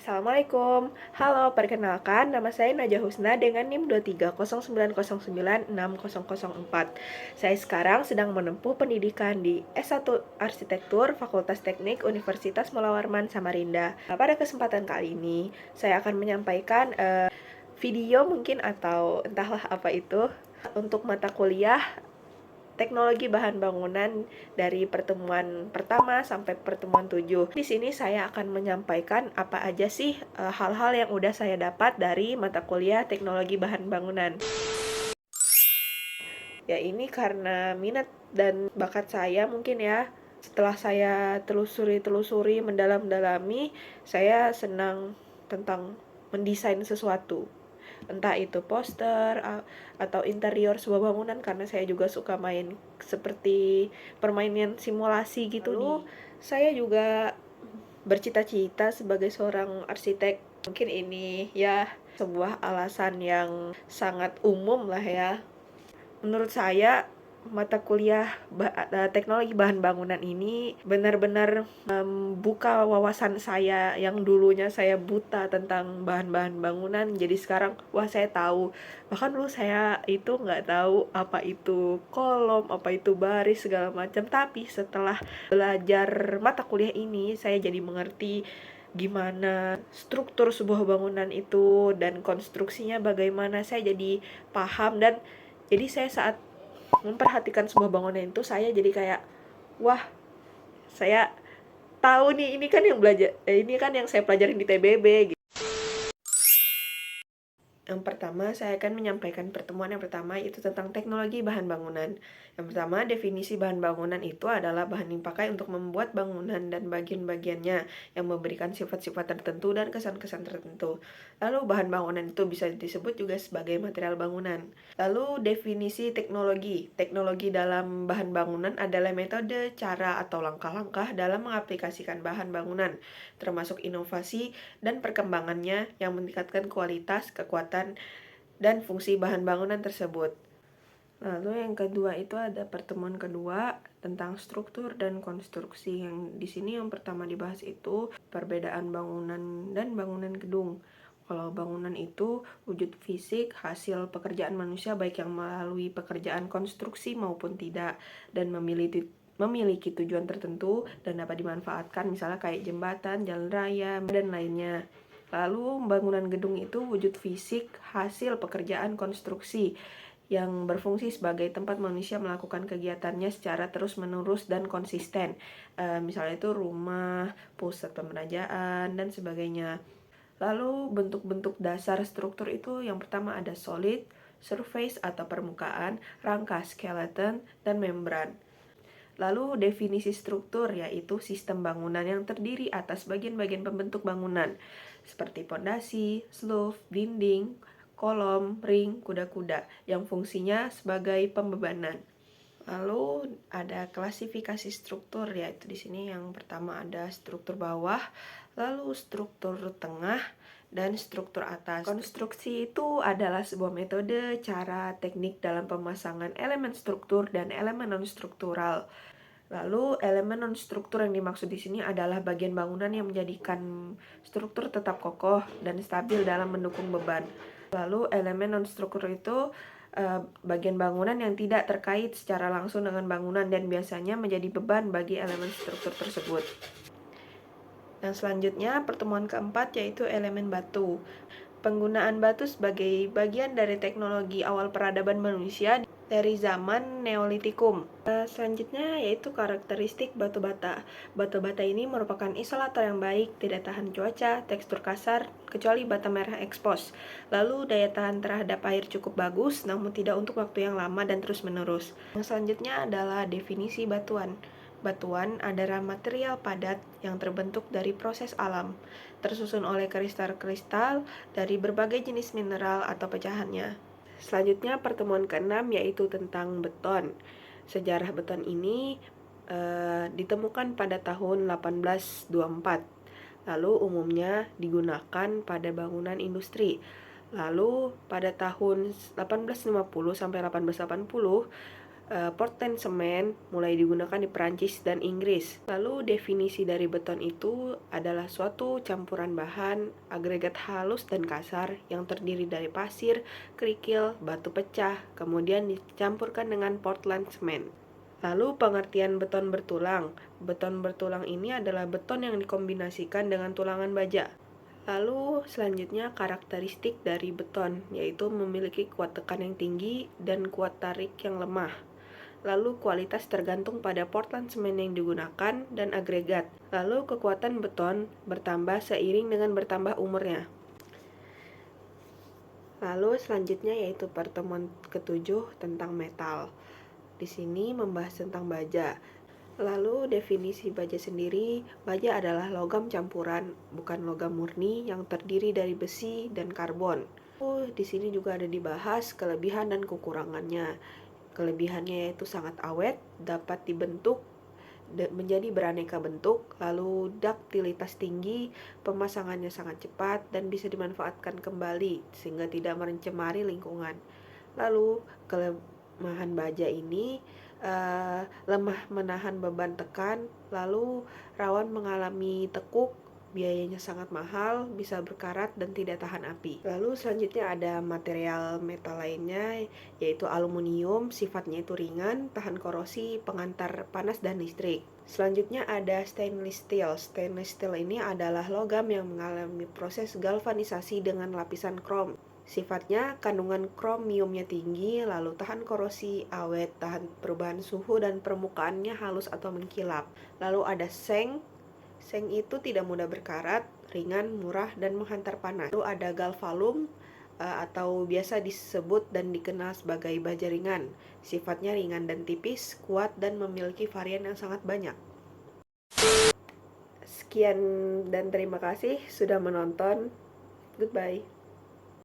Assalamualaikum. Halo, perkenalkan nama saya Najah Husna dengan NIM 23090960004. Saya sekarang sedang menempuh pendidikan di S1 Arsitektur Fakultas Teknik Universitas Mula Warman Samarinda. Pada kesempatan kali ini, saya akan menyampaikan video mungkin atau entahlah apa itu untuk mata kuliah teknologi bahan bangunan dari pertemuan pertama sampai pertemuan 7. Di sini saya akan menyampaikan apa aja sih hal-hal yang udah saya dapat dari mata kuliah teknologi bahan bangunan. Ya ini karena minat dan bakat saya mungkin ya. Setelah saya telusuri, mendalam-dalami, saya senang tentang mendesain sesuatu, entah itu poster atau interior sebuah bangunan, karena saya juga suka main seperti permainan simulasi gitu. Lalu saya juga bercita-cita sebagai seorang arsitek. Mungkin ini ya sebuah alasan yang sangat umum lah ya. Menurut saya mata kuliah teknologi bahan bangunan ini benar-benar membuka wawasan saya yang dulunya saya buta tentang bahan-bahan bangunan. Jadi sekarang wah saya tahu. Bahkan dulu saya itu nggak tahu apa itu kolom, apa itu baris segala macam. Tapi setelah belajar mata kuliah ini saya jadi mengerti gimana struktur sebuah bangunan itu dan konstruksinya bagaimana. Saya jadi paham, dan jadi saya saat memperhatikan sebuah bangunan itu saya jadi kayak wah, saya tahu nih, ini kan yang saya pelajarin di TBB gitu. Yang pertama, saya akan menyampaikan pertemuan yang pertama, yaitu tentang teknologi bahan bangunan. Yang pertama, definisi bahan bangunan itu adalah bahan yang dipakai untuk membuat bangunan dan bagian-bagiannya yang memberikan sifat-sifat tertentu dan kesan-kesan tertentu. Lalu, bahan bangunan itu bisa disebut juga sebagai material bangunan. Lalu, definisi teknologi. Teknologi dalam bahan bangunan adalah metode, cara, atau langkah-langkah dalam mengaplikasikan bahan bangunan, termasuk inovasi dan perkembangannya yang meningkatkan kualitas, kekuatan, dan fungsi bahan bangunan tersebut. Lalu yang kedua itu ada pertemuan kedua tentang struktur dan konstruksi. Yang di sini yang pertama dibahas itu perbedaan bangunan dan bangunan gedung. Kalau bangunan itu wujud fisik hasil pekerjaan manusia, baik yang melalui pekerjaan konstruksi maupun tidak, dan memiliki tujuan tertentu dan dapat dimanfaatkan, misalnya kayak jembatan, jalan raya, dan lainnya. Lalu bangunan gedung itu wujud fisik hasil pekerjaan konstruksi yang berfungsi sebagai tempat manusia melakukan kegiatannya secara terus-menerus dan konsisten. Misalnya itu rumah, pusat pemberajaan, dan sebagainya. Lalu bentuk-bentuk dasar struktur itu yang pertama ada solid, surface atau permukaan, rangka skeleton, dan membran. Lalu definisi struktur yaitu sistem bangunan yang terdiri atas bagian-bagian pembentuk bangunan seperti pondasi, slope, dinding, kolom, ring, kuda-kuda yang fungsinya sebagai pembebanan. Lalu ada klasifikasi struktur, yaitu di sini yang pertama ada struktur bawah, lalu struktur tengah, dan struktur atas. Konstruksi itu adalah sebuah metode, cara, teknik dalam pemasangan elemen struktur dan elemen non-struktural. Lalu elemen non-struktur yang dimaksud di sini adalah bagian bangunan yang menjadikan struktur tetap kokoh dan stabil dalam mendukung beban. Lalu elemen non-struktur itu bagian bangunan yang tidak terkait secara langsung dengan bangunan dan biasanya menjadi beban bagi elemen struktur tersebut. Yang selanjutnya pertemuan keempat yaitu elemen batu. Penggunaan batu sebagai bagian dari teknologi awal peradaban manusia dari zaman Neolitikum. Selanjutnya yaitu karakteristik batu bata. Batu bata ini merupakan isolator yang baik, tidak tahan cuaca, tekstur kasar, kecuali bata merah ekspos. Lalu daya tahan terhadap air cukup bagus, namun tidak untuk waktu yang lama dan terus-menerus. Yang selanjutnya adalah definisi batuan. Batuan adalah material padat yang terbentuk dari proses alam, tersusun oleh kristal-kristal dari berbagai jenis mineral atau pecahannya. Selanjutnya pertemuan keenam yaitu tentang beton. Sejarah beton ini ditemukan pada tahun 1824. Lalu umumnya digunakan pada bangunan industri. Lalu pada tahun 1850 sampai 1880 Portland semen mulai digunakan di Perancis dan Inggris. Lalu definisi dari beton itu adalah suatu campuran bahan agregat halus dan kasar yang terdiri dari pasir, kerikil, batu pecah, kemudian dicampurkan dengan Portland semen. Lalu pengertian beton bertulang. Beton bertulang ini adalah beton yang dikombinasikan dengan tulangan baja. Lalu selanjutnya karakteristik dari beton, yaitu memiliki kuat tekan yang tinggi dan kuat tarik yang lemah. Lalu kualitas tergantung pada Portland semen yang digunakan dan agregat. Lalu kekuatan beton bertambah seiring dengan bertambah umurnya. Lalu selanjutnya yaitu pertemuan ketujuh tentang metal. Di sini membahas tentang baja. Lalu definisi baja sendiri, baja adalah logam campuran, bukan logam murni yang terdiri dari besi dan karbon. Di sini juga ada dibahas kelebihan dan kekurangannya. Kelebihannya yaitu sangat awet, dapat dibentuk menjadi beraneka bentuk, lalu duktilitas tinggi, pemasangannya sangat cepat, dan bisa dimanfaatkan kembali sehingga tidak mencemari lingkungan. Lalu kelemahan baja ini lemah menahan beban tekan, lalu rawan mengalami tekuk, biayanya sangat mahal, bisa berkarat dan tidak tahan api. Lalu selanjutnya ada material metal lainnya, yaitu aluminium, sifatnya itu ringan, tahan korosi, pengantar panas dan listrik. Selanjutnya ada stainless steel. Stainless steel ini adalah logam yang mengalami proses galvanisasi dengan lapisan krom. Sifatnya kandungan kromiumnya tinggi, lalu tahan korosi, awet, tahan perubahan suhu, dan permukaannya halus atau mengkilap. Lalu ada seng. Seng itu tidak mudah berkarat, ringan, murah, dan menghantar panas. Lalu ada galvalum atau biasa disebut dan dikenal sebagai baja ringan. Sifatnya ringan dan tipis, kuat, dan memiliki varian yang sangat banyak. Sekian dan terima kasih sudah menonton. Goodbye.